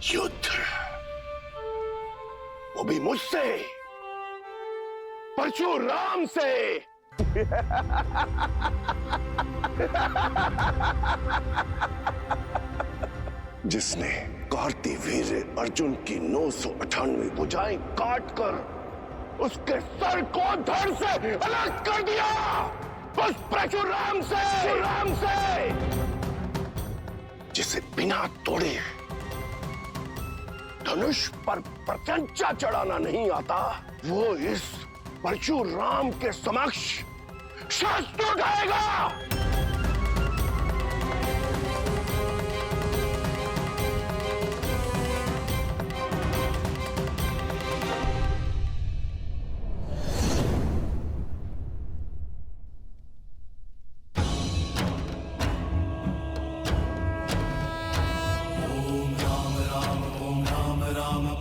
युद्ध, वो भी मुझसे, परशुराम से। जिसने कार्तिवीर्य अर्जुन की 998 भुजाएं काटकर उसके सर को धड़ से अलग कर दिया, उस परशुराम से, जिसे बिना तोड़े धनुष पर प्रत्यंचा चढ़ाना नहीं आता, वो इस परशुराम के समक्ष शस्त्र उठाएगा।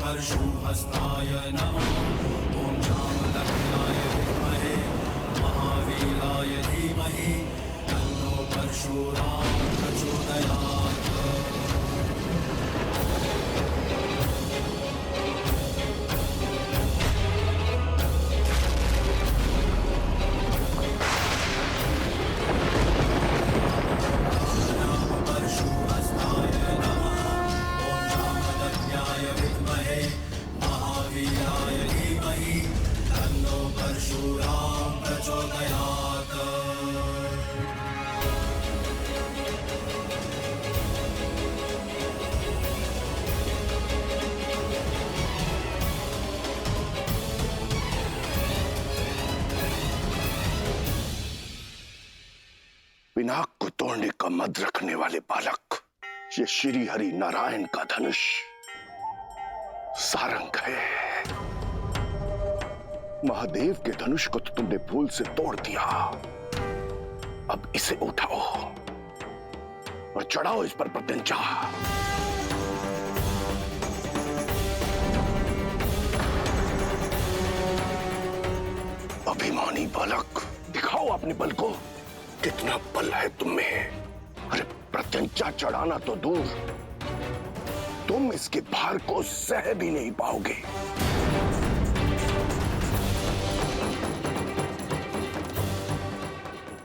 परशुहस्ताय नमः। ओम जामदग्नाय विद्महे महावीराय धीमहि तन्नो परशुराम प्रचोदयात्। पिनाक को तोड़ने का मद रखने वाले बालक, ये श्री हरि नारायण का धनुष सारंग है। महादेव के धनुष को तो तुमने भूल से तोड़ दिया, अब इसे उठाओ और चढ़ाओ इस पर प्रत्यंचा। अभिमानी बालक, दिखाओ अपने बल को, कितना बल है तुम में। अरे प्रत्यंचा चढ़ाना तो दूर, तुम इसके भार को सह भी नहीं पाओगे।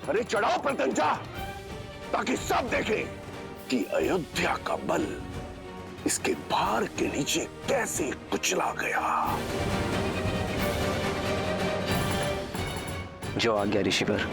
अरे चढ़ाओ प्रत्यंचा, ताकि सब देखें कि अयोध्या का बल इसके भार के नीचे कैसे कुचला गया। जो आज्ञा ऋषिवर।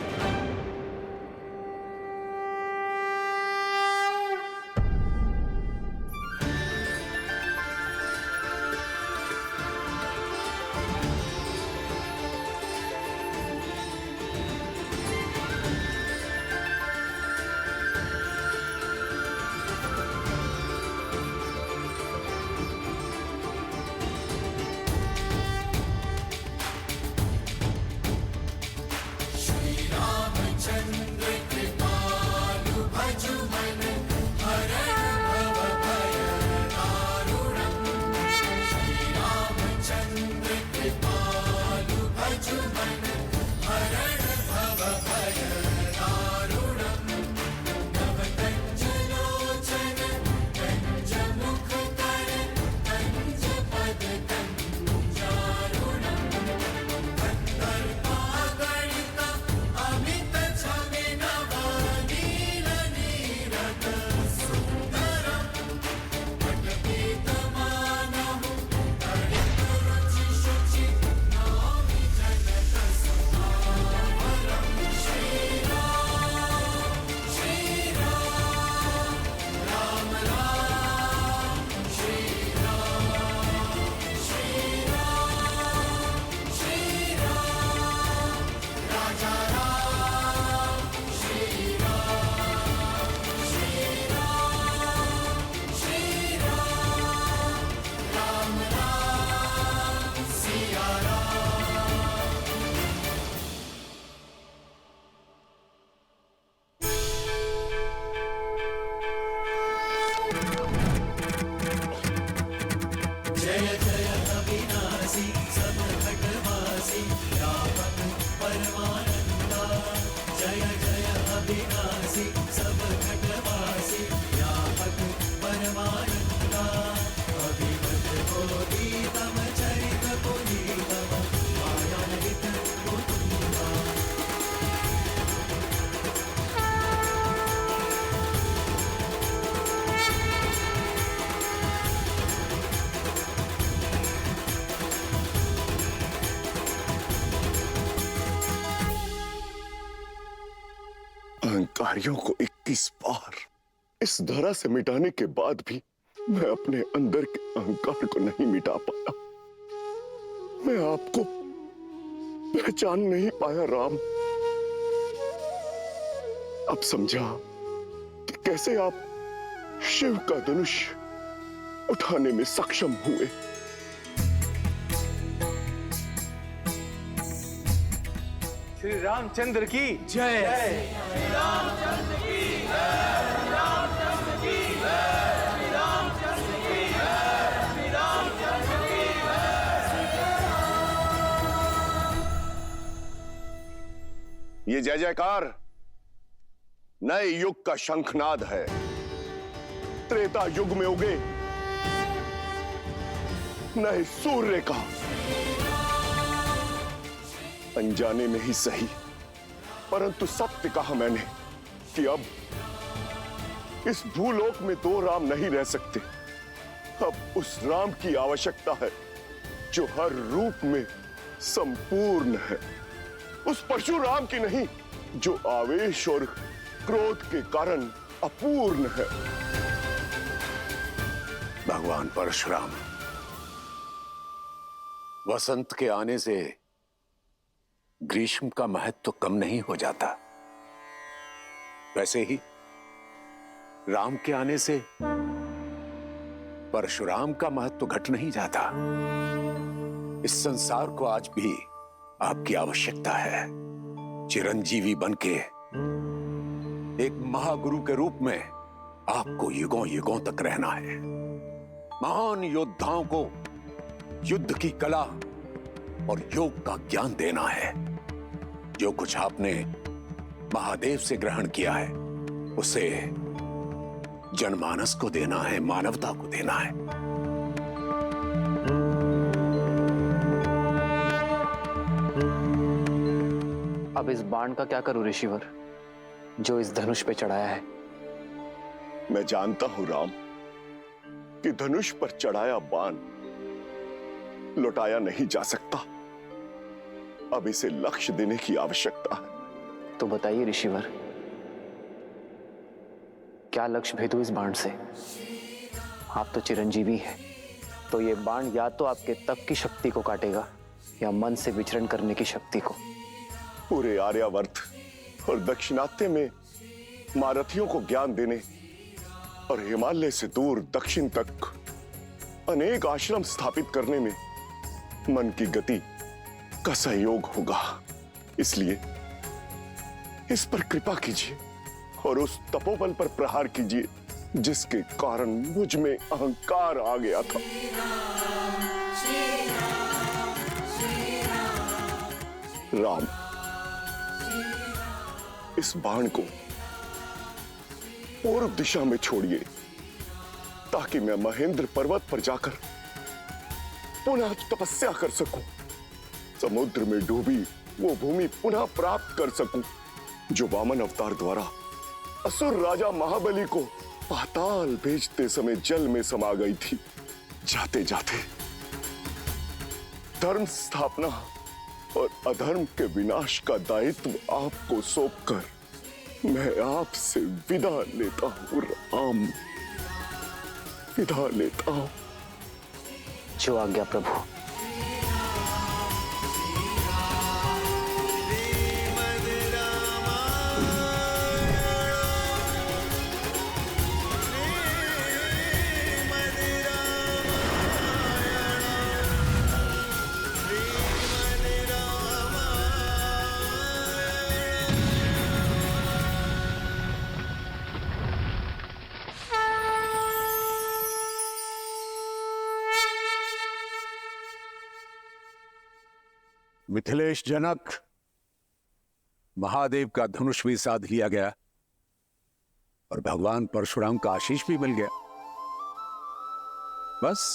श्री राम अधिकारियों को 21 बार इस धरा से मिटाने के बाद भी मैं अपने अंदर के अहंकार को नहीं मिटा पाया। मैं आपको पहचान नहीं पाया राम। अब समझा कि कैसे आप शिव का धनुष उठाने में सक्षम हुए। श्री रामचंद्र की जय। श्री रामचंद्र की जय। श्री रामचंद्र की जय। श्री रामचंद्र की जय। श्री रामचंद्र की जय। ये जय जयकार नए युग का शंखनाद है। त्रेता युग में उगे नए सूर्य का। अनजाने में ही सही, परंतु सत्य कहा मैंने कि अब इस भूलोक में दो राम नहीं रह सकते। अब उस राम की आवश्यकता है जो हर रूप में संपूर्ण है। उस परशुराम की नहीं जो आवेश और क्रोध के कारण अपूर्ण है। भगवान परशुराम, वसंत के आने से ग्रीष्म का महत्व तो कम नहीं हो जाता, वैसे ही राम के आने से परशुराम का महत्व तो घट नहीं जाता। इस संसार को आज भी आपकी आवश्यकता है। चिरंजीवी बनके एक महागुरु के रूप में आपको युगों युगों तक रहना है। महान योद्धाओं को युद्ध की कला और योग का ज्ञान देना है। जो कुछ आपने महादेव से ग्रहण किया है उसे जनमानस को देना है, मानवता को देना है। अब इस बाण का क्या करूं ऋषिवर, जो इस धनुष पे चढ़ाया है? मैं जानता हूं राम कि धनुष पर चढ़ाया बाण लौटाया नहीं जा सकता। अब इसे लक्ष्य देने की आवश्यकता है। तो बताइए ऋषिवर, क्या लक्ष्य भेदूं इस बाण से? आप तो चिरंजीवी हैं, तो ये बाण या तो आपके तप की शक्ति को काटेगा या मन से विचरण करने की शक्ति को। पूरे आर्यावर्त और दक्षिणात्य में महारथियों को ज्ञान देने और हिमालय से दूर दक्षिण तक अनेक आश्रम स्थापित करने में मन की गति का सहयोग होगा। इसलिए इस पर कृपा कीजिए और उस तपोबल पर प्रहार कीजिए जिसके कारण मुझ में अहंकार आ गया था। राम, इस बाण को पूर्व दिशा में छोड़िए ताकि मैं महेंद्र पर्वत पर जाकर पुनः तपस्या कर सकूं, समुद्र में डूबी वो भूमि पुनः प्राप्त कर सकूं जो वामन अवतार द्वारा असुर राजा महाबली को पाताल भेजते समय जल में समा गई थी। जाते जाते धर्म स्थापना और अधर्म के विनाश का दायित्व आपको सौंपकर मैं आपसे विदा लेता हूं राम, विदा लेता हूं। जो आज्ञा प्रभु। मिथिलेश जनक, महादेव का धनुष भी साध लिया गया और भगवान परशुराम का आशीष भी मिल गया। बस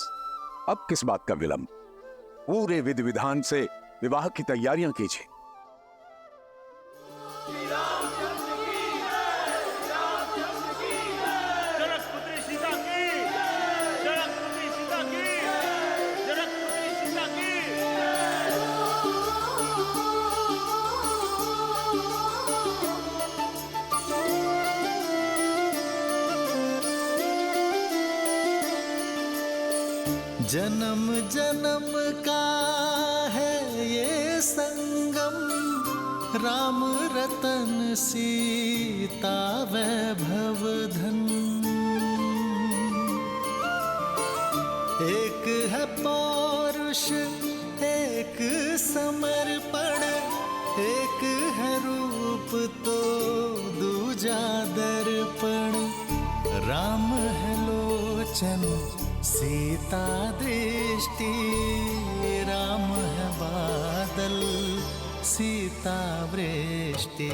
अब किस बात का विलंब? पूरे विधि विधान से विवाह की तैयारियां कीजिए। जन्म जन्म का है ये संगम, राम रतन सीता वैभव धन। एक है पौरुष एक समर्पण, एक है रूप तो दूजा दर्पण। राम है लोचन सीता दृष्टि, राम है बादल सीता वृष्टि।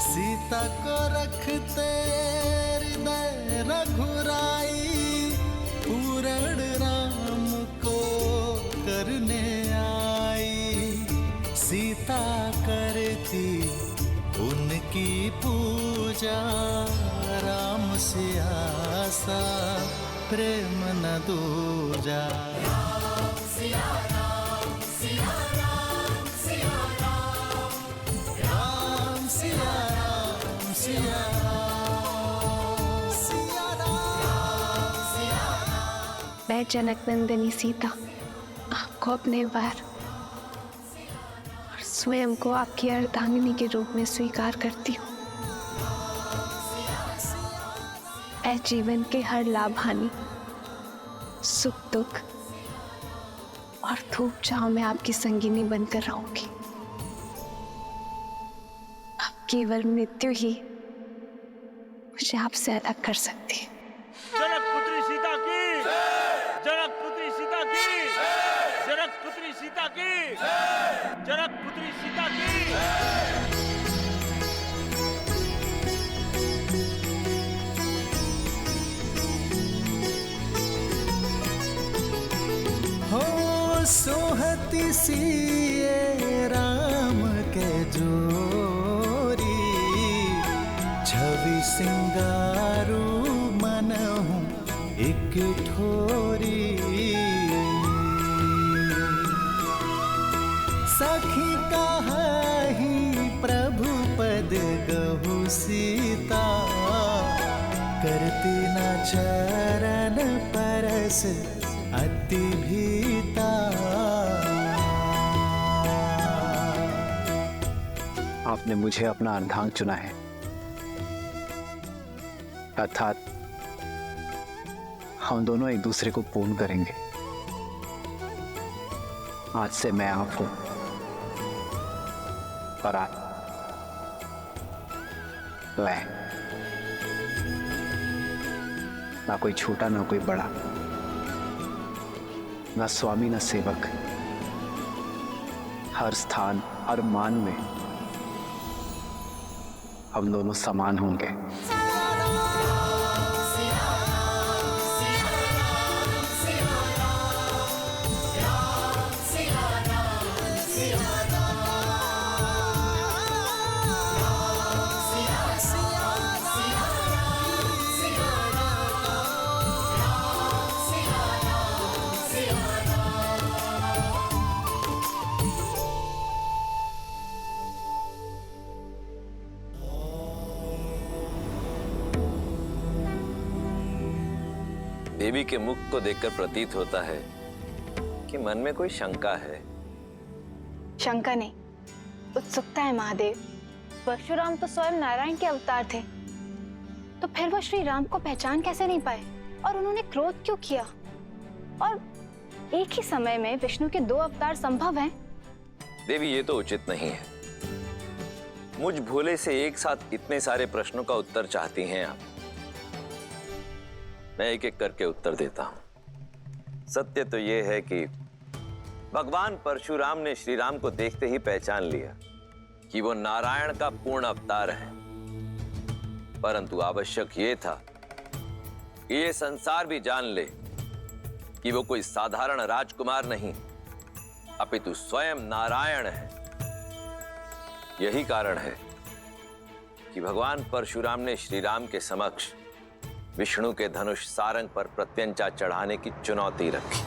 सीता को रखते हृदय रघुराई, पूर्ण राम को करने आई। सीता करती उनकी पूजा, राम से आसा प्रेम न दूजा। मैं जनक नंदिनी सीता आपको अपने वार और स्वयं को आपकी अर्धांगिनी के रूप में स्वीकार करती हूँ। मैं जीवन के हर लाभ हानि, सुख दुख और धूप छांव में आपकी संगिनी बनकर रहूंगी। अब केवल मृत्यु ही मुझे आपसे अलग कर सकती है। जनकपुत्री सीता की, जनकपुत्री सीता की, जनकपुत्री सीता की, जनकपुत्री सीता की। हो सोहती सिए राम के जोरी, छवि सिंगारू मनहूं एक ठोरी। सखी कहाही प्रभु पद गहु सीता, करती न चरण परस अति भीता। आपने मुझे अपना अर्धांग चुना है, अर्थात हम दोनों एक दूसरे को पूर्ण करेंगे। आज से मैं आप हूं और आप मैं, ना कोई छोटा ना कोई बड़ा, ना स्वामी ना सेवक। हर स्थान हर मान में हम दोनों समान होंगे। देवी के मुख को देखकर प्रतीत होता है कि मन में कोई शंका है। शंका नहीं, उत्सुकता है महादेव। परशुराम तो स्वयं नारायण के अवतार थे, तो फिर वो श्री राम को पहचान कैसे नहीं पाए और उन्होंने क्रोध क्यों किया? और एक ही समय में विष्णु के 2 अवतार संभव हैं? देवी ये तो उचित नहीं है। मुझ भोले से एक साथ इतने सारे प्रश्नों का उत्तर चाहती हैं आप। मैं एक एक करके उत्तर देता हूं। सत्य तो यह है कि भगवान परशुराम ने श्री राम को देखते ही पहचान लिया कि वो नारायण का पूर्ण अवतार है, परंतु आवश्यक ये था कि ये संसार भी जान ले कि वो कोई साधारण राजकुमार नहीं, अपितु स्वयं नारायण है। यही कारण है कि भगवान परशुराम ने श्री राम के समक्ष विष्णु के धनुष सारंग पर प्रत्यंचा चढ़ाने की चुनौती रखी।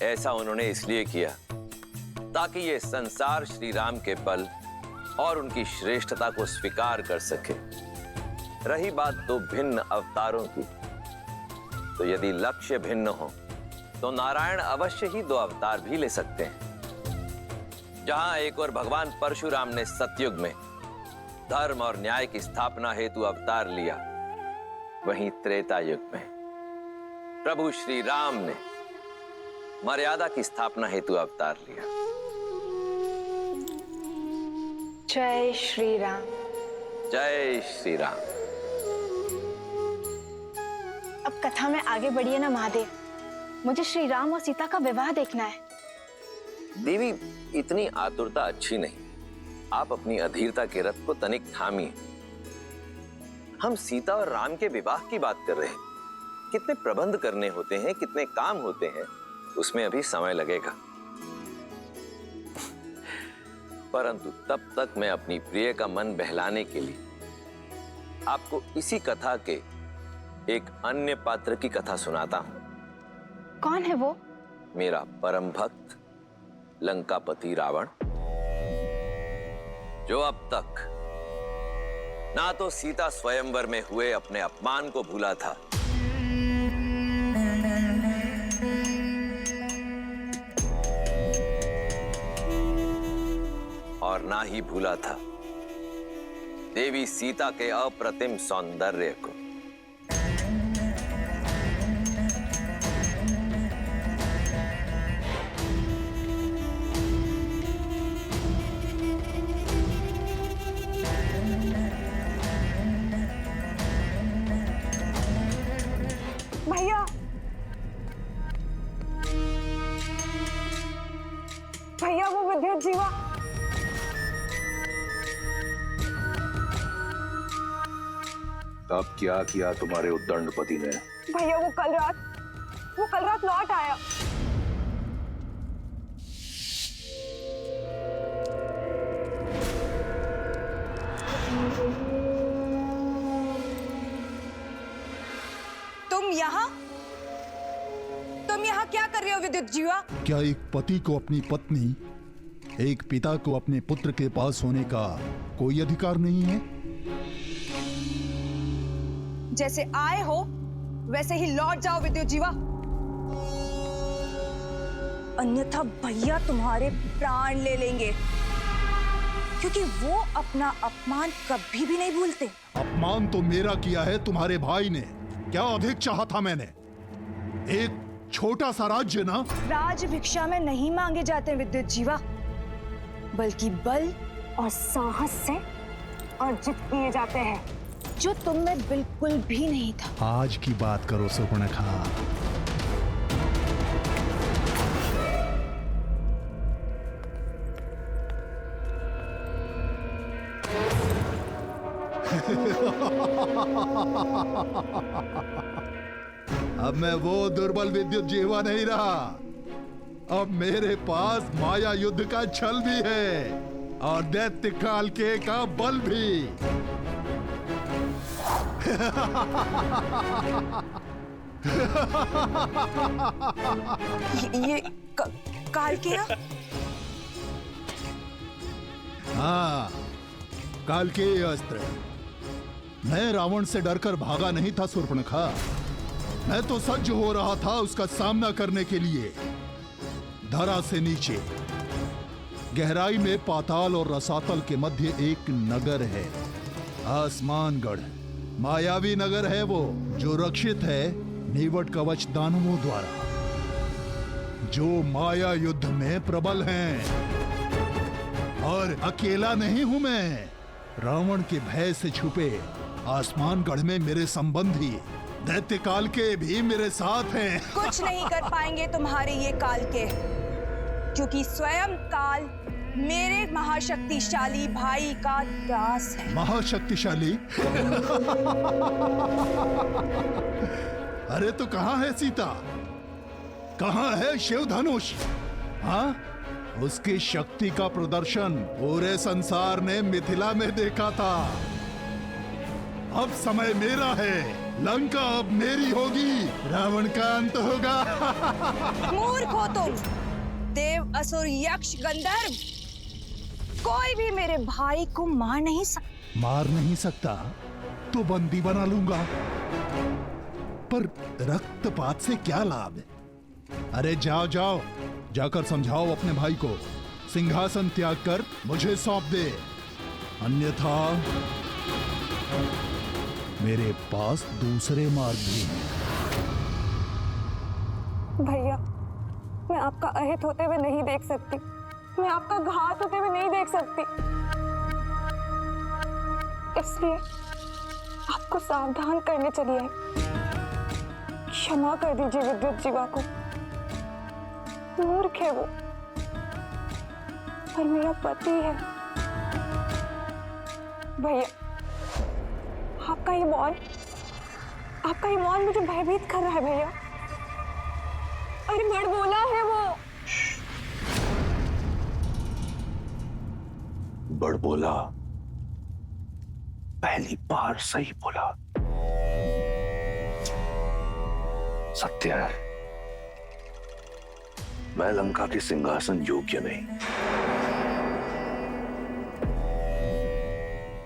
ऐसा उन्होंने इसलिए किया ताकि ये संसार श्री राम के बल और उनकी श्रेष्ठता को स्वीकार कर सके। रही बात दो भिन्न अवतारों की, तो यदि लक्ष्य भिन्न हो तो नारायण अवश्य ही दो अवतार भी ले सकते हैं। जहां एक और भगवान परशुराम ने सतयुग में धर्म और न्याय की स्थापना हेतु अवतार लिया, वहीं त्रेता युग में प्रभु श्री राम ने मर्यादा की स्थापना हेतु अवतार लिया। जय श्री राम। जय श्री राम। अब कथा में आगे बढ़िए ना महादेव, मुझे श्री राम और सीता का विवाह देखना है। देवी, इतनी आतुरता अच्छी नहीं। आप अपनी अधीरता के रथ को तनिक थामिए। हम सीता और राम के विवाह की बात कर रहे हैं। कितने प्रबंध करने होते हैं, कितने काम होते हैं, उसमें अभी समय लगेगा। परंतु तब तक मैं अपनी प्रिय का मन बहलाने के लिए आपको इसी कथा के एक अन्य पात्र की कथा सुनाता हूं। कौन है वो? मेरा परम भक्त लंकापति रावण, जो अब तक ना तो सीता स्वयंवर में हुए अपने अपमान को भूला था, और ना ही भूला था देवी सीता के अप्रतिम सौंदर्य को। भैया, भैया वो विद्युत जीवा। अब क्या किया तुम्हारे उद्दंडपति ने? भैया वो कल रात लौट आया। तुम यहाँ क्या कर रहे हो विद्युत जीवा? क्या एक पति को अपनी पत्नी, एक पिता को अपने पुत्र के पास होने का कोई अधिकार नहीं है? जैसे आए हो वैसे ही लौट जाओ विद्युत जीवा, अन्यथा भैया तुम्हारे प्राण ले लेंगे, क्योंकि वो अपना अपमान कभी भी नहीं भूलते। अपमान तो मेरा किया है तुम्हारे भाई ने। क्या अधिक चाहा था मैंने? एक छोटा सा राज्य ना। राज भिक्षा में नहीं मांगे जाते विद्युत जीवा, बल्कि बल और साहस से अर्जित किए जाते हैं, जो तुम में बिल्कुल भी नहीं था। आज की बात करो सुपर्णखा। अब मैं वो दुर्बल विद्युत जीवा नहीं रहा। अब मेरे पास माया युद्ध का छल भी है और दैत्य कालके का बल भी। ये कालकेय? हाँ, कालकेय अस्त्र। मैं रावण से डरकर भागा नहीं था शूर्पणखा। मैं तो सज्ज हो रहा था उसका सामना करने के लिए। धरा से नीचे गहराई में पाताल और रसातल के मध्य एक नगर है, आसमानगढ़। मायावी नगर है वो, जो रक्षित है नीवट कवच दानवों द्वारा, जो माया युद्ध में प्रबल हैं। और अकेला नहीं हूं मैं। रावण के भय से छुपे आसमानगढ़ में मेरे संबंधी दैत्य काल के भी मेरे साथ हैं। कुछ नहीं कर पाएंगे तुम्हारे ये काल के, क्योंकि स्वयं काल मेरे महाशक्तिशाली भाई का दास है। महाशक्तिशाली? अरे तो कहां है सीता? कहां है शिव धनुष? हाँ, उसकी शक्ति का प्रदर्शन पूरे संसार ने मिथिला में देखा था। अब समय मेरा है, लंका अब मेरी होगी, रावण का अंत होगा। मूर्ख हो तुम, देव, असुर, यक्ष, गंधर्व, कोई भी मेरे भाई को मार नहीं सकता। मार नहीं सकता तो बंदी बना लूंगा, पर रक्तपात से क्या लाभ है? अरे जाओ जाओ, जाकर समझाओ अपने भाई को, सिंहासन त्याग कर मुझे सौंप दे, अन्यथा मेरे पास दूसरे मार्ग भी हैं। भैया, मैं आपका अहित होते हुए नहीं देख सकती, मैं आपका घात होते हुए नहीं देख सकती, इसलिए आपको सावधान करने चली आई। क्षमा कर दीजिए विद्युत जीवा को, मूर्ख है वो, पर मेरा पति है। भैया, आपका ये मौन मुझे भयभीत कर रहा है भैया। अरे बड़बोला है वो। बड़बोला? पहली बार सही बोला। सत्य है, मैं लंका के सिंहासन योग्य नहीं।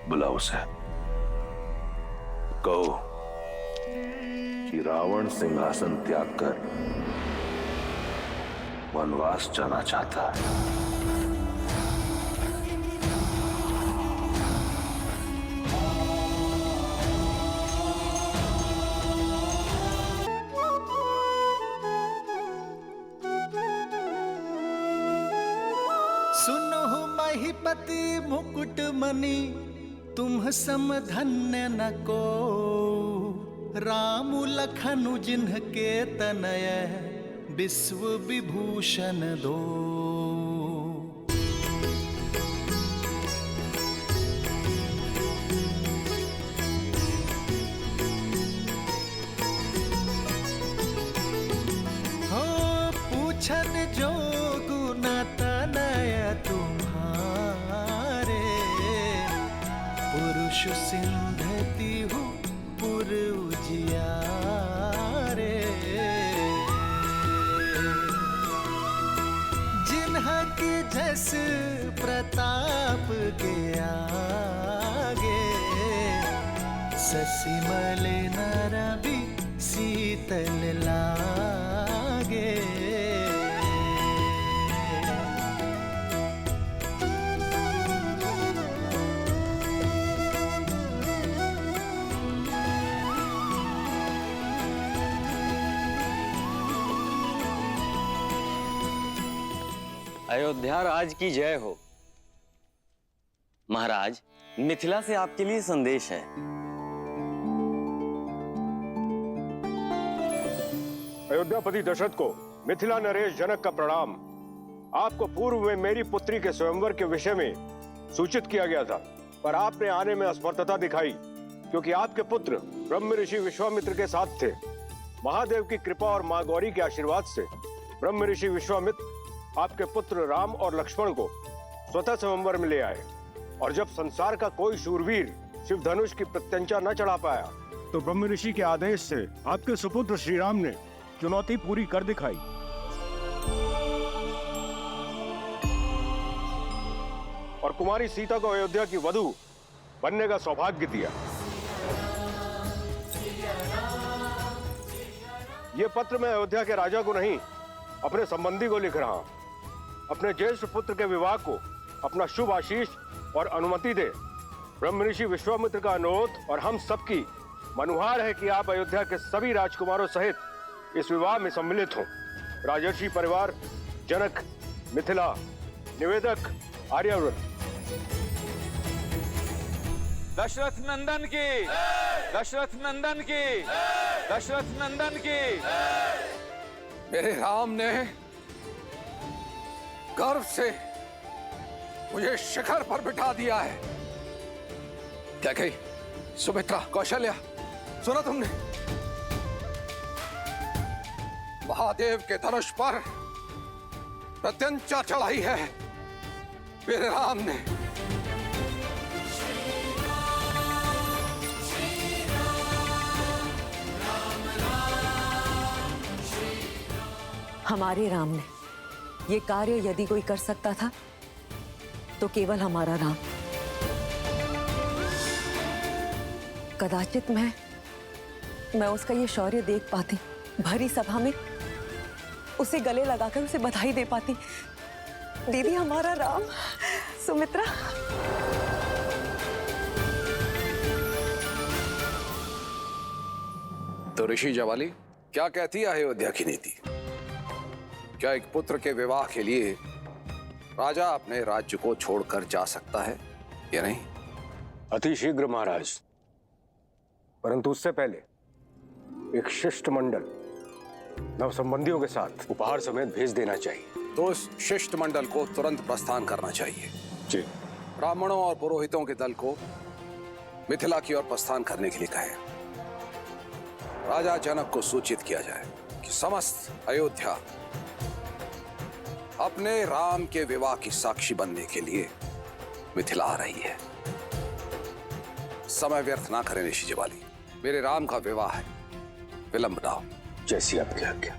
बुलाओ उसे, कहो कि रावण सिंहासन त्याग कर वनवास जाना चाहता है। सुनो महिपति मुकुट मणि, तुम सम धन्य न को, राम लखनु जिन्हके तनय, विश्व विभूषण दो। हो पूछन जो गुण तनय तुम्हारे, पुरुष सिंधति हूँ पुर उजियारे। जिन्हा के जस प्रताप के आगे, ससिमल नर भी शीतल लागे। अयोध्या राज की जय हो। महाराज, मिथिला से आपके लिए संदेश है। अयोध्यापति दशरथ को मिथिला नरेश जनक का प्रणाम। आपको पूर्व में मेरी पुत्री के स्वयंवर के विषय में सूचित किया गया था, पर आपने आने में असमर्थता दिखाई, क्योंकि आपके पुत्र ब्रह्म ऋषि विश्वामित्र के साथ थे। महादेव की कृपा और मां गौरी के आशीर्वाद से ब्रह्म ऋषि विश्वामित्र आपके पुत्र राम और लक्ष्मण को स्वतः स्वयंवर में ले आए, और जब संसार का कोई शूरवीर शिव धनुष की प्रत्यंचा न चढ़ा पाया, तो ब्रह्म ऋषि के आदेश से आपके सुपुत्र श्री राम ने चुनौती पूरी कर दिखाई। और कुमारी सीता को अयोध्या की वधू बनने का सौभाग्य दिया। ये पत्र मैं अयोध्या के राजा को नहीं, अपने संबंधी को लिख रहा हूं। अपने ज्येष्ठ पुत्र के विवाह को अपना शुभ आशीष और अनुमति दे। ब्रह्म ऋषि विश्वामित्र का अनुरोध और हम सबकी मनुहार है कि आप अयोध्या के सभी राजकुमारों सहित इस विवाह में सम्मिलित हों। राजर्षि परिवार, जनक, मिथिला, निवेदक, आर्यावर्त। दशरथ नंदन की, दशरथ नंदन की, दशरथ नंदन की। मेरे राम ने गर्व से मुझे शिखर पर बिठा दिया है। क्या कही सुमित्रा, कौशल्या, सुना तुमने? महादेव के धनुष पर प्रत्यंचा चढ़ाई है मेरे राम ने। हमारे राम ने ये कार्य यदि कोई कर सकता था तो केवल हमारा राम। कदाचित मैं उसका ये शौर्य देख पाती, भरी सभा में उसे गले लगाकर उसे बधाई दे पाती। दीदी हमारा राम। सुमित्रा, तो ऋषि जवाली क्या कहती है अयोध्या की नीति? क्या एक पुत्र के विवाह के लिए राजा अपने राज्य को छोड़कर जा सकता है या नहीं? अति शीघ्र महाराज, परंतु उससे पहले एक शिष्टमंडल नवसंबंधियों के साथ उपहार समेत भेज देना चाहिए। तो उस शिष्टमंडल को तुरंत प्रस्थान करना चाहिए। जी। ब्राह्मणों और पुरोहितों के दल को मिथिला की ओर प्रस्थान करने के लिए कहें। राजा जनक को सूचित किया जाए कि समस्त अयोध्या अपने राम के विवाह की साक्षी बनने के लिए मिथिला आ रही है। समय व्यर्थ ना करें ऋषि जवाली, मेरे राम का विवाह है, विलंब ना हो। जैसी आपकी आज्ञा।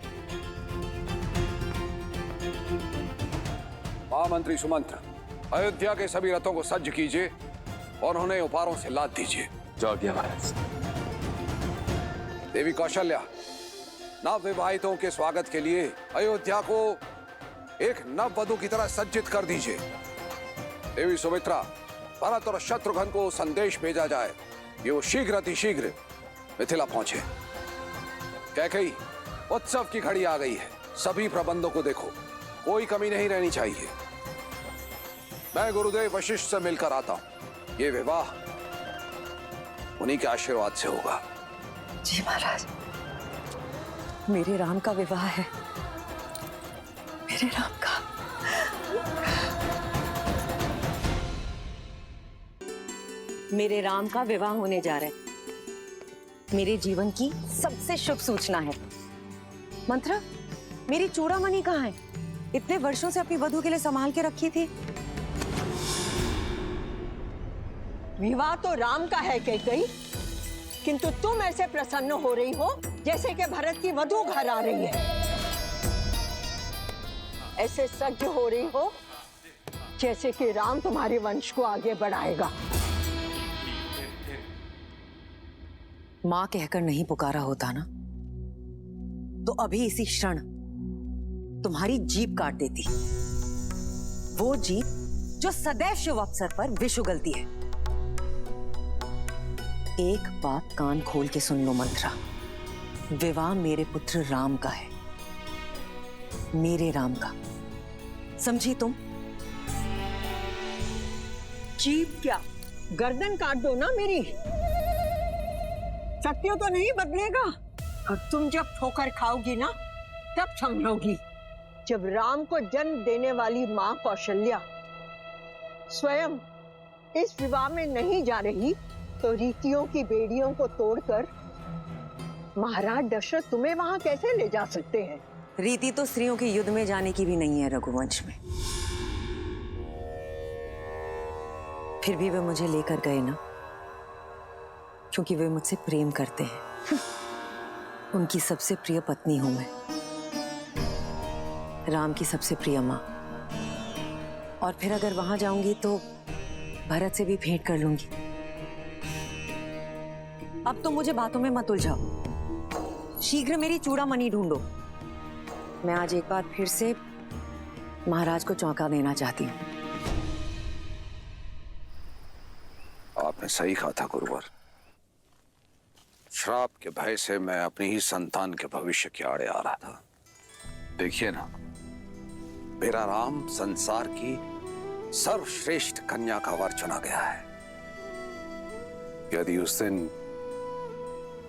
महामंत्री सुमंत्र, अयोध्या के सभी रथों को सज्ज कीजिए और उन्हें उपहारों से लाद दीजिए। जो आज्ञा महाराज। देवी कौशल्या, नव विवाहितों के स्वागत के लिए अयोध्या को एक नव वधू की तरह सज्जित कर दीजिए। देवी सुमित्रा, भरत और शत्रुघ्न को संदेश भेजा जाए कि वो शीघ्र अतिशीघ्र मिथिला पहुंचे। कैकेयी, उत्सव की घड़ी आ गई है, सभी प्रबंधों को देखो, कोई कमी नहीं रहनी चाहिए। मैं गुरुदेव वशिष्ठ से मिलकर आता हूं। ये विवाह उन्हीं के आशीर्वाद से होगा। जी महाराज, मेरे राम का विवाह है, मेरे राम का। मेरे राम का विवाह होने जा रहा है। मेरे जीवन की सबसे शुभ सूचना है। मंत्रा, मेरी चूड़ामणि कहाँ है? इतने वर्षों से अपनी वधू के लिए संभाल के रखी थी। विवाह तो राम का है कैकेयी, किंतु तुम ऐसे प्रसन्न हो रही हो जैसे कि भरत की वधू घर आ रही है। ऐसे सज्ज हो रही हो जैसे कि राम तुम्हारे वंश को आगे बढ़ाएगा। मां कहकर नहीं पुकारा होता ना, तो अभी इसी क्षण तुम्हारी जीभ काट देती। वो जीभ जो सदैव शुभ अवसर पर विष उगलती है। एक बात कान खोल के सुन लो मंत्रा, विवाह मेरे पुत्र राम का है, मेरे राम का। समझी तुम? जीभ क्या, गर्दन काट दो ना मेरी। सत्य तो नहीं बदलेगा, और तुम जब ठोकर खाओगी ना तब समझोगी। जब राम को जन्म देने वाली मां कौशल्या स्वयं इस विवाह में नहीं जा रही, तो रीतियों की बेड़ियों को तोड़कर महाराज दशरथ तुम्हें वहां कैसे ले जा सकते हैं? रीति तो स्त्रियों के युद्ध में जाने की भी नहीं है रघुवंश में। फिर भी वे मुझे लेकर गए ना, क्योंकि वे मुझसे प्रेम करते हैं। उनकी सबसे प्रिय पत्नी हूं मैं, राम की सबसे प्रिय मां। और फिर अगर वहां जाऊंगी तो भरत से भी भेंट कर लूंगी। अब तो मुझे बातों में मत उलझाओ, शीघ्र मेरी चूड़ामणि ढूंढो। मैं आज एक बार फिर से महाराज को चौंका देना चाहती हूँ। आपने सही कहा था गुरुवर। श्राप के भय से मैं अपनी ही संतान के भविष्य के आड़े आ रहा था। देखिए ना, मेरा राम संसार की सर्वश्रेष्ठ कन्या का वर चुना गया है। यदि उस दिन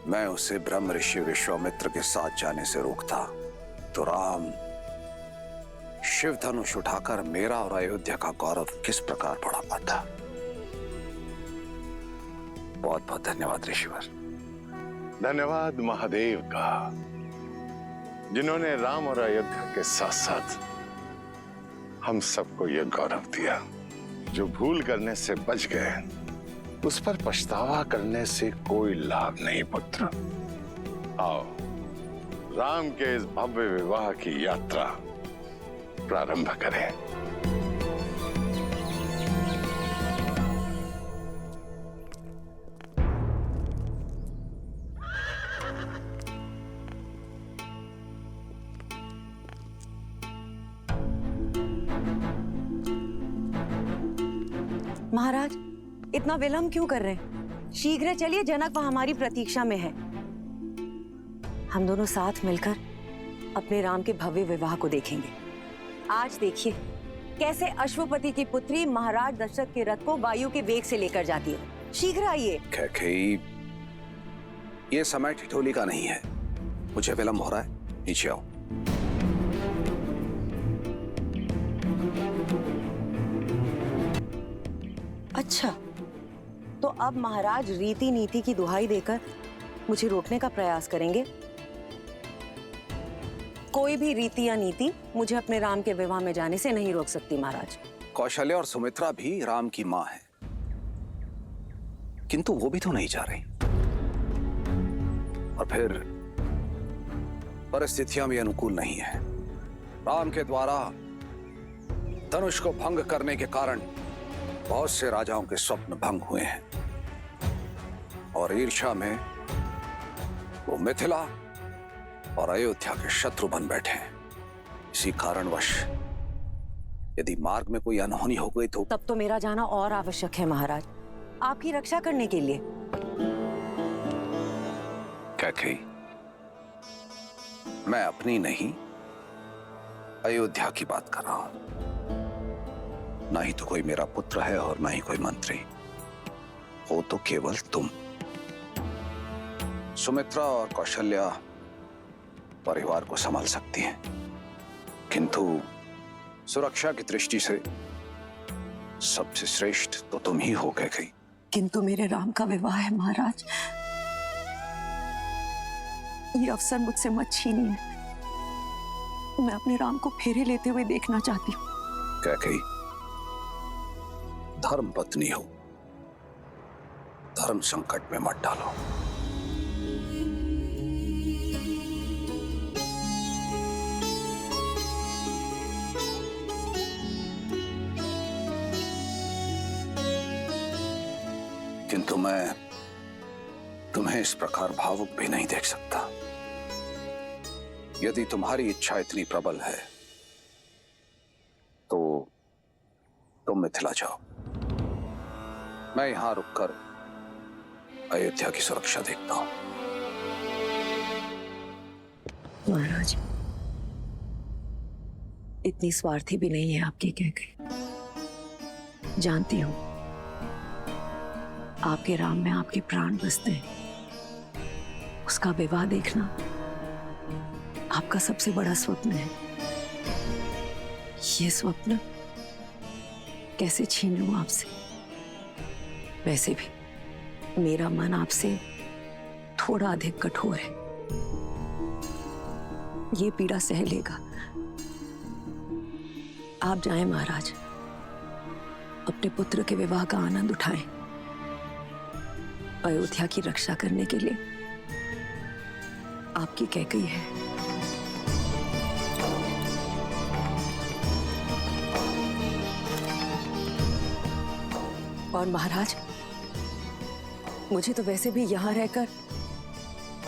मैं उसे ब्रह्म ऋषि विश्वामित्र के साथ जाने से रोकता, तो राम शिव धनुष उठाकर मेरा और अयोध्या का गौरव किस प्रकार बढ़ा पाता। बहुत बहुत धन्यवाद ऋषिवर। धन्यवाद महादेव का, जिन्होंने राम और अयोध्या के साथ साथ हम सबको यह गौरव दिया। जो भूल करने से बच गए उस पर पछतावा करने से कोई लाभ नहीं पुत्र। आओ राम के इस भव्य विवाह की यात्रा प्रारंभ करें। महाराज, इतना विलंब क्यों कर रहे हैं? शीघ्र चलिए, जनक वहां हमारी प्रतीक्षा में है। हम दोनों साथ मिलकर अपने राम के भव्य विवाह को देखेंगे। आज देखिए कैसे अश्वपति की पुत्री महाराज दशरथ के रथ को वायु के वेग से लेकर जाती है। शीघ्र आइए। कैकेयी, ये समय ठिठोली का नहीं है। मुझे विलंब हो रहा है, नीचे आओ। अच्छा, तो अब महाराज रीति नीति की दुहाई देकर मुझे रोकने का प्रयास करेंगे। कोई भी रीति या नीति मुझे अपने राम के विवाह में जाने से नहीं रोक सकती महाराज। कौशल्या और सुमित्रा भी राम की मां है, किंतु वो भी तो नहीं जा रही। और फिर परिस्थितियां भी अनुकूल नहीं है। राम के द्वारा धनुष को भंग करने के कारण बहुत से राजाओं के स्वप्न भंग हुए हैं और ईर्ष्या में वो मिथिला और अयोध्या के शत्रु बन बैठे हैं। इसी कारणवश यदि मार्ग में कोई अनहोनी हो गई तो तब तो मेरा जाना और आवश्यक है महाराज, आपकी रक्षा करने के लिए। कैकेयी, मैं अपनी नहीं अयोध्या की बात कर रहा हूं। ना ही तो कोई मेरा पुत्र है और ना ही कोई मंत्री, हो तो केवल तुम। सुमित्रा और कौशल्या परिवार को संभाल सकती हैं, किंतु सुरक्षा की दृष्टि से सबसे श्रेष्ठ तो तुम ही हो गई। किंतु मेरे राम का विवाह है महाराज, ये अवसर मुझसे मत छीनिए। मैं अपने राम को फेरे लेते हुए देखना चाहती हूँ। कैकेयी, धर्म पत्नी हो, धर्म संकट में मत डालो। किंतु मैं तुम्हें इस प्रकार भावुक भी नहीं देख सकता। यदि तुम्हारी इच्छा इतनी प्रबल है तो तुम मिथिला जाओ। मैं यहां रुककर अयोध्या की सुरक्षा देखता हूं। महाराज, इतनी स्वार्थी भी नहीं है आपकी कैकेयी। जानती हूं आपके राम में आपके प्राण बसते हैं। उसका विवाह देखना आपका सबसे बड़ा स्वप्न है। ये स्वप्न कैसे छीन लूं आपसे? वैसे भी मेरा मन आपसे थोड़ा अधिक कठोर है, ये पीड़ा सह लेगा। आप जाएं महाराज, अपने पुत्र के विवाह का आनंद उठाएं। अयोध्या की रक्षा करने के लिए आपकी कैकेयी है। और महाराज, मुझे तो वैसे भी यहां रहकर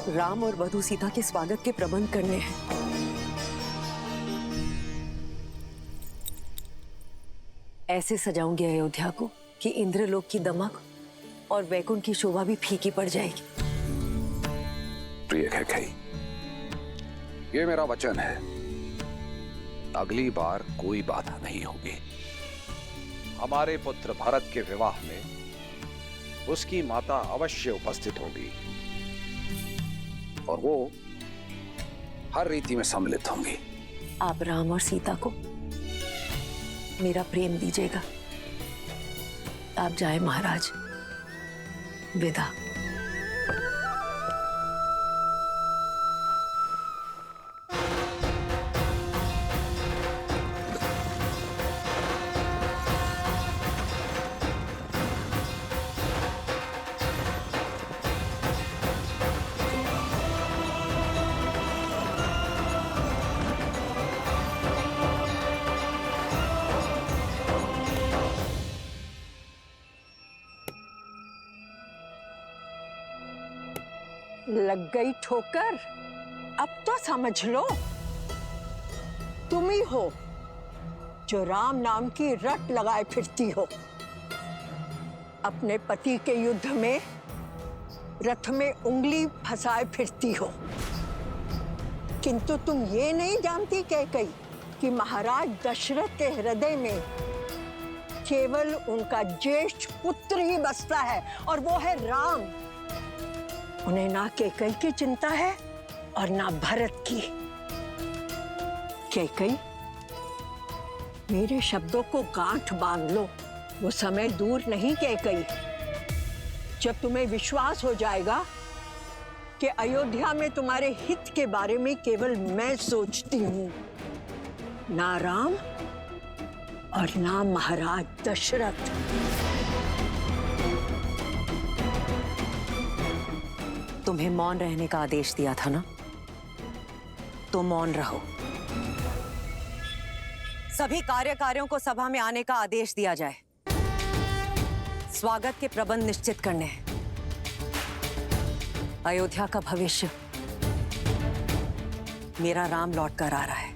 राम और वधू सीता के स्वागत के प्रबंध करने हैं। ऐसे सजाऊंगी अयोध्या को कि इंद्रलोक की दमक और वैकुंठ की शोभा भी फीकी पड़ जाएगी। प्रिय कैकेयी, ये मेरा वचन है, अगली बार कोई बाधा नहीं होगी। हमारे पुत्र भरत के विवाह में उसकी माता अवश्य उपस्थित होगी और वो हर रीति में सम्मिलित होंगी। आप राम और सीता को मेरा प्रेम दीजिएगा। आप जाए महाराज, विदा। लग गई ठोकर? अब तो समझ लो, तुम ही हो जो राम नाम की रट लगाए फिरती हो। अपने पति के युद्ध में रथ में उंगली फंसाए फिरती हो, किंतु तुम ये नहीं जानती कैकई कि महाराज दशरथ के हृदय में केवल उनका ज्येष्ठ पुत्र ही बसता है, और वो है राम। उन्हें ना कैकई की चिंता है और ना भरत की। कैकई, मेरे शब्दों को गांठ बांध लो, वो समय दूर नहीं कैकई जब तुम्हें विश्वास हो जाएगा कि अयोध्या में तुम्हारे हित के बारे में केवल मैं सोचती हूं, ना राम और ना महाराज दशरथ। तुम्हें मौन रहने का आदेश दिया था ना, तो मौन रहो। सभी कार्यकारियों को सभा में आने का आदेश दिया जाए। स्वागत के प्रबंध निश्चित करने हैं। अयोध्या का भविष्य मेरा राम लौट कर आ रहा है।